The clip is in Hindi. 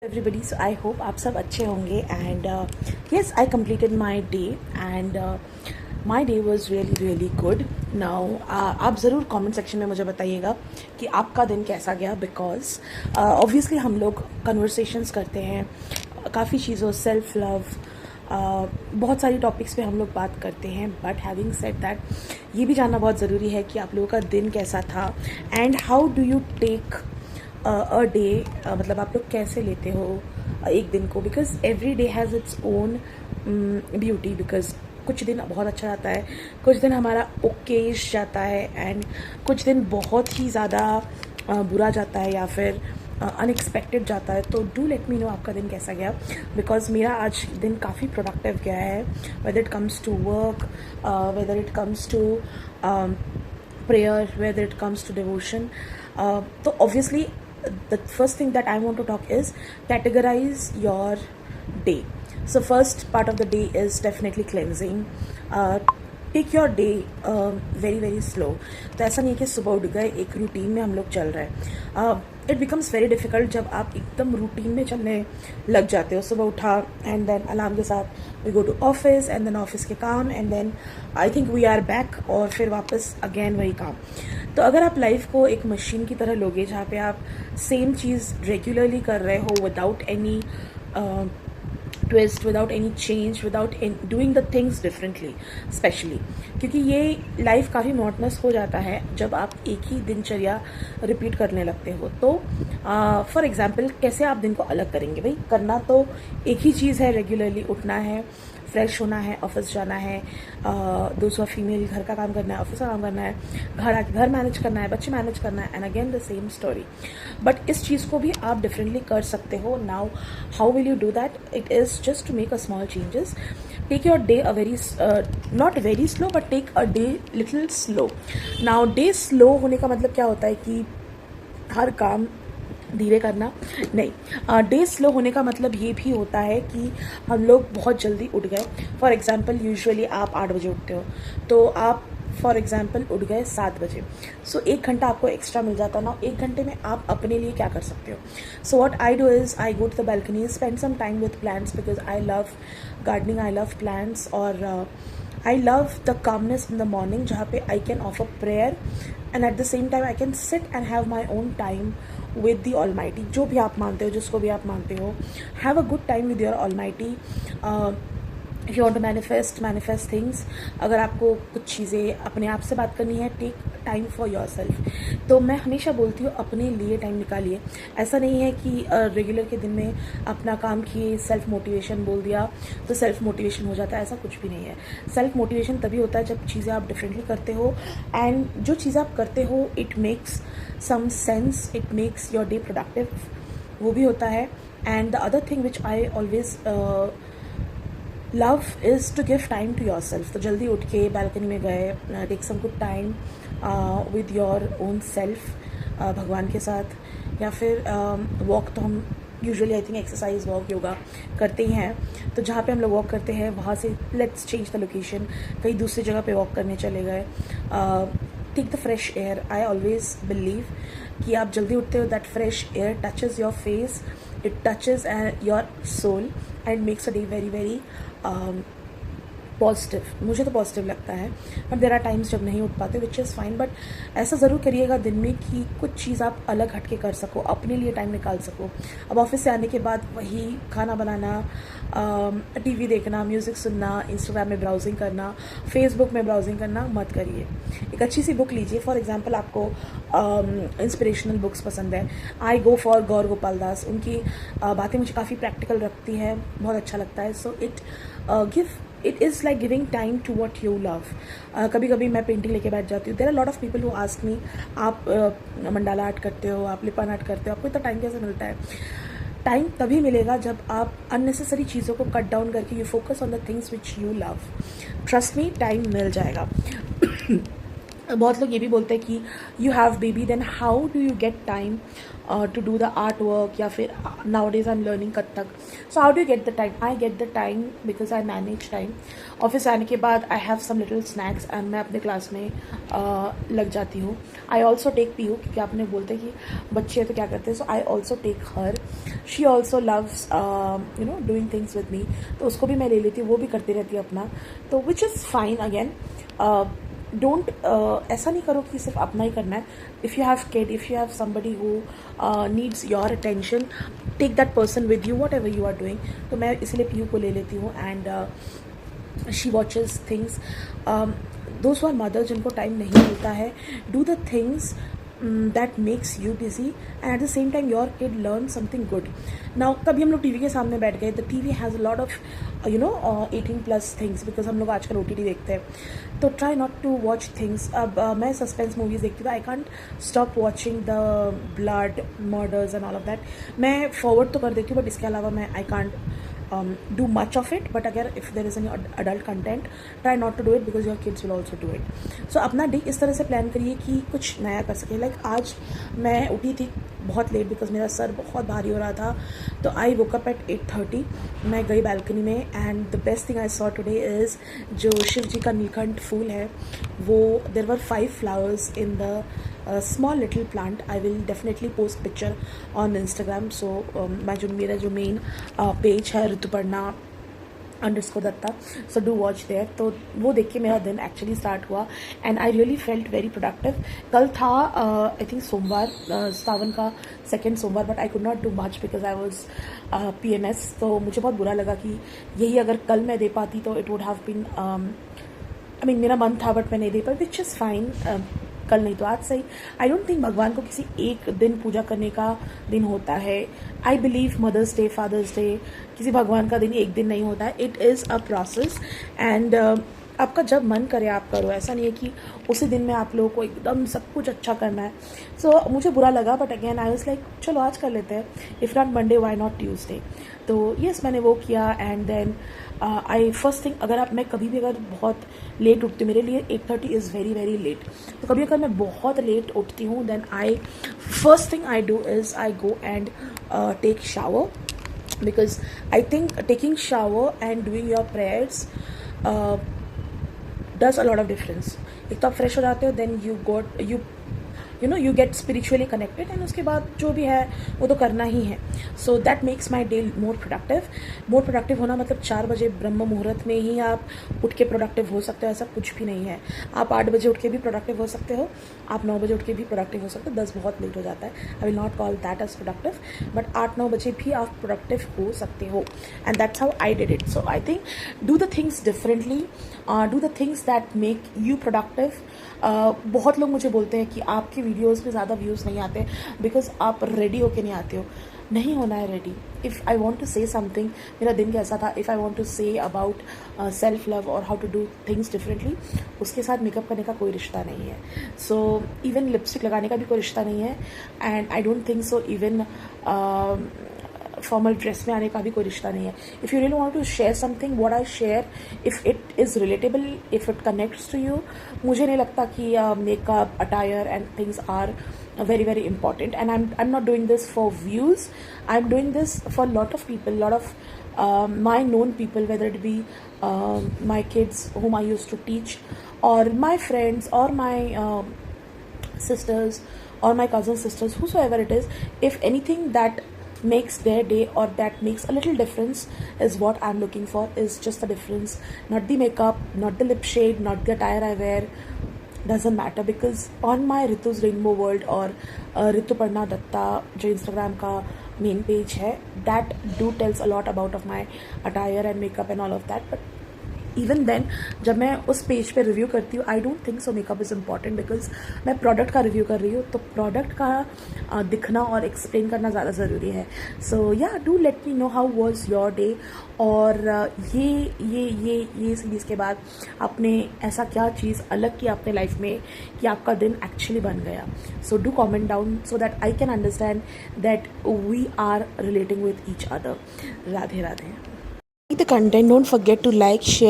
एवरीबडी सो आई होप आप सब अच्छे होंगे and yes I completed my day and my day was really good now आप ज़रूर कमेंट सेक्शन में मुझे बताइएगा कि आपका दिन कैसा गया बिकॉज ऑब्वियसली हम लोग कन्वर्सेशंस करते हैं काफ़ी चीज़ों सेल्फ लव बहुत सारी टॉपिक्स पे हम लोग बात करते हैं बट हैविंग सेड दैट ये भी जानना बहुत ज़रूरी है कि आप लोगों का दिन कैसा था and how do you take a day मतलब आप लोग कैसे लेते हो एक दिन को because every day has its own beauty because कुछ दिन बहुत अच्छा जाता है, कुछ दिन हमारा ओकेश जाता है एंड कुछ दिन बहुत ही ज़्यादा बुरा जाता है या फिर अनएक्सपेक्टेड जाता है. तो डू लेट मी नो आपका दिन कैसा गया बिकॉज मेरा आज दिन काफ़ी प्रोडक्टिव गया है whether it comes to work, whether it comes to prayer, whether it comes to devotion. So obviously the first thing that I want to talk is categorize your day. So first part of the day is definitely cleansing. Take your day very slow. तो ऐसा नहीं है कि सुबह उठ गए एक रूटीन में हम लोग चल रहे हैं. इट बिकम्स वेरी डिफ़िकल्ट जब आप एकदम रूटीन में चलने लग जाते हो. सुबह उठा एंड देन अलार्म के साथ we go to office and then office के काम and then I think we are back और फिर वापस अगेन वही काम. तो अगर आप लाइफ को एक मशीन की तरह लोगे जहाँ पे आप सेम चीज़ रेगुलरली कर रहे हो without any twist, without any change, without doing the things differently, specially क्योंकि ये लाइफ काफ़ी मोनोटनस हो जाता है जब आप एक ही दिनचर्या रिपीट करने लगते हो. तो फॉर एग्जांपल कैसे आप दिन को अलग करेंगे? भाई करना तो एक ही चीज़ है, रेगुलरली उठना है, फ्रेश होना है, ऑफिस जाना है, दूसरा फीमेल घर का काम करना है, ऑफिस का काम करना है, घर मैनेज करना है, बच्चे मैनेज करना है and again the same story. But इस चीज़ को भी आप डिफरेंटली कर सकते हो. Now how will you do that? It is just to make a small changes. Take your day a very not very slow but take a day little slow. Now day slow होने का मतलब क्या होता है कि हर काम धीरे करना नहीं. डे स्लो होने का मतलब ये भी होता है कि हम लोग बहुत जल्दी उठ गए. फॉर एग्जांपल यूजुअली आप 8 बजे उठते हो तो आप फॉर एग्जांपल उठ गए 7 बजे. सो 1 घंटा आपको एक्स्ट्रा मिल जाता ना. 1 घंटे में आप अपने लिए क्या कर सकते हो? So what I do is I go to the balcony, spend some time with plants because I love gardening, I love plants और I love the calmness in the morning जहाँ पे I can offer prayer and at the same time I can sit and have my own time with the Almighty. जो भी आप मानते हो, जिसको भी आप मानते हो, have a good time with your Almighty. If you want to manifest things. अगर आपको कुछ चीज़ें अपने आप से बात करनी है, take time for yourself. तो मैं हमेशा बोलती हूँ अपने लिए टाइम निकालिए. ऐसा नहीं है कि रेगुलर के दिन में अपना काम किए, सेल्फ मोटिवेशन बोल दिया तो सेल्फ मोटिवेशन हो जाता है. ऐसा कुछ भी नहीं है. सेल्फ मोटिवेशन तभी होता है जब चीज़ें आप डिफरेंटली करते हो एंड जो चीज़ें आप करते हो it makes some sense, it makes your day productive, वो भी होता है. And the other thing which I always love is to give time to yourself. तो जल्दी उठ के बालकनी में गए, take some good time with your own self, भगवान के साथ. या फिर वॉक तो हम usually I think exercise, walk, yoga करते ही हैं. तो जहाँ पे हम लोग वॉक करते हैं वहाँ से लेट्स चेंज द लोकेशन, कहीं दूसरी जगह पे वॉक करने चले गए. Take the fresh air. I always believe कि आप जल्दी उठते हो, that fresh air touches your face, it touches your soul and makes a day very positive. मुझे तो पॉजिटिव लगता है बट देर आर टाइम्स जब नहीं उठ पाते विच इज़ फाइन. बट ऐसा ज़रूर करिएगा दिन में कि कुछ चीज़ आप अलग हट के कर सको, अपने लिए टाइम निकाल सको. अब ऑफिस से आने के बाद वही खाना बनाना, टीवी देखना, म्यूज़िक सुनना, इंस्टाग्राम में ब्राउजिंग करना, फेसबुक में ब्राउजिंग करना मत करिए. एक अच्छी सी बुक लीजिए. फॉर एग्जांपल आपको इंस्पिरेशनल बुक्स पसंद है, आई गो फॉर गौर गोपाल दास. उनकी बातें मुझे काफ़ी प्रैक्टिकल रखती है, बहुत अच्छा लगता है. So it is like giving time to what you love. कभी कभी मैं पेंटिंग लेके बैठ जाती हूँ. There are lot of people who ask me, आप मंडाला आर्ट करते हो, आप लिपन आर्ट करते हो, आपको इतना टाइम कैसे मिलता है? टाइम तभी मिलेगा जब आप अननेसेसरी चीज़ों को कट डाउन करके you focus on the things which you love. Trust me, time मिल जाएगा. बहुत लोग ये भी बोलते हैं कि you have baby, then how do you get time to do the art work, या फिर nowadays I am learning Kathak. So how do you get the time? I get the time because I manage time. Office आने के बाद I have some little snacks and मैं अपने क्लास में लग जाती हूँ. I also take Piu, क्योंकि आपने बोलते हैं कि बच्चे तो क्या करते हैं. So I also take her. She also loves doing things with me, तो उसको भी मैं ले लेती हूँ, वो भी करती रहती है अपना. तो which is fine. Again don't ऐसा नहीं करो कि सिर्फ अपना ही करना है. If you have kid, if you have somebody who needs your attention, take that person with you whatever you are doing. तो मैं इसलिए पी यू को ले लेती हूँ. And she watches things. Those are mothers जिनको टाइम नहीं मिलता है, do the things that makes you busy and at the same time your kid learns something good. Now कभी हम लोग टीवी के सामने बैठ गए, the TV has a lot of 18+ things, because हम लोग आजकल OTT देखते हैं. तो try not to watch things. अब मैं सस्पेंस मूवीज़ देखती हूँ. I can't stop watching the blood, murders and all of that. मैं फॉरवर्ड तो कर देती हूँ, बट इसके अलावा मैं I can't do much of it. But अगर if there is any adult content, try not to do it because your kids will also do it. So अपना डे इस तरह से प्लान करिए कि कुछ नया कर सके. लाइक आज मैं उठी थी बहुत लेट बिकॉज मेरा सर बहुत भारी हो रहा था. तो आई वोक अप एट 8:30. मैं गई बालकनी में and the best thing I saw today is जो शिव जी का नीलकंठ फूल है, वो there were 5 flowers in the small little plant. I will definitely post picture on Instagram. So मेरा जो मेन पेज है Ritupurna _Dutta, so do watch there. तो वो देख के मेरा दिन एक्चुअली स्टार्ट हुआ and I really felt very productive. कल था आई थिंक सोमवार, सावन का सेकेंड सोमवार, but I could not do much because I was PMS. तो मुझे बहुत बुरा लगा कि यही अगर कल मैं दे पाती तो it would have been, I mean मेरा मन था बट मैं नहीं दे पाई, विच इज़ फाइन. कल नहीं तो आज सही. आई डोंट थिंक भगवान को किसी एक दिन पूजा करने का दिन होता है. I believe Mother's Day, Father's Day, किसी भगवान का दिन एक दिन नहीं होता है. It is a process and आपका जब मन करे आप करो. ऐसा नहीं है कि उसी दिन में आप लोगों को एकदम सब कुछ अच्छा करना है. सो मुझे बुरा लगा, but again I was like चलो आज कर लेते हैं. If not Monday why not Tuesday. तो यस मैंने वो किया. And then I first thing, अगर मैं कभी भी अगर बहुत लेट उठती हूँ, मेरे लिए 8:30 इज़ वेरी वेरी लेट. तो कभी अगर मैं बहुत लेट उठती हूँ, then I first thing I do is I go and take shower, because I think taking shower and doing your prayers does a lot of difference. एक तो आप फ्रेश हो जाते हो, then you get spiritually connected, and उसके बाद जो भी है वो तो करना ही है. So that makes my day more productive. more productive होना मतलब 4 बजे ब्रह्म मुहूर्त में ही आप उठ के प्रोडक्टिव हो सकते हो, ऐसा कुछ भी नहीं है. आप 8 बजे उठ के भी प्रोडक्टिव हो सकते हो, आप 9 बजे उठ के भी प्रोडक्टिव हो सकते हो. 10 बहुत लेट हो जाता है. I will not call that as productive, but 8-9 बजे भी आप प्रोडक्टिव हो सकते हो. And that's how I did it. So I think do the things differently, do the things that make you productive. बहुत लोग मुझे बोलते हैं कि आपकी वीडियोज़ में ज़्यादा व्यूज़ नहीं आते बिकॉज आप रेडी होके नहीं आते हो. नहीं होना है ready. If I want to say something, मेरा दिन कैसा था, if I want to say about self love और how to do things differently, उसके साथ मेकअप करने का कोई रिश्ता नहीं है. सो इवन लिपस्टिक लगाने का भी कोई रिश्ता नहीं है. And I don't think so even formal dress में आने का भी कोई रिश्ता नहीं है. If you really want to share something, what I share, if it is relatable, if it connects to you, मुझे नहीं लगता कि makeup, attire and things are very very important. And I'm not doing this for views. I'm doing this for a lot of people, lot of my known people, whether it be my kids whom I used to teach, or my friends, or my sisters, or my cousin sisters, whosoever it is. If anything that makes their day or that makes a little difference is what I'm looking for, is just the difference, not the makeup, not the lip shade, not the attire I wear. Doesn't matter, because on my Ritu's Rainbow World और ऋतुपर्णा दत्ता जो Instagram का मेन पेज है, that do tells a lot about of my attire and makeup and all of that. But even then जब मैं उस पेज पे रिव्यू करती हूँ, I don't think so makeup is important, because मैं प्रोडक्ट का रिव्यू कर रही हूँ, तो प्रोडक्ट का दिखना और एक्सप्लेन करना ज़्यादा ज़रूरी है. सो या do let me know how was your day. और ये सीरीज़ के बाद आपने ऐसा क्या चीज़ अलग की अपने लाइफ में कि आपका दिन एक्चुअली बन गया. So do comment down so that I can understand that we are relating with each other. Radhe Radhe. The content, don't forget to like, share.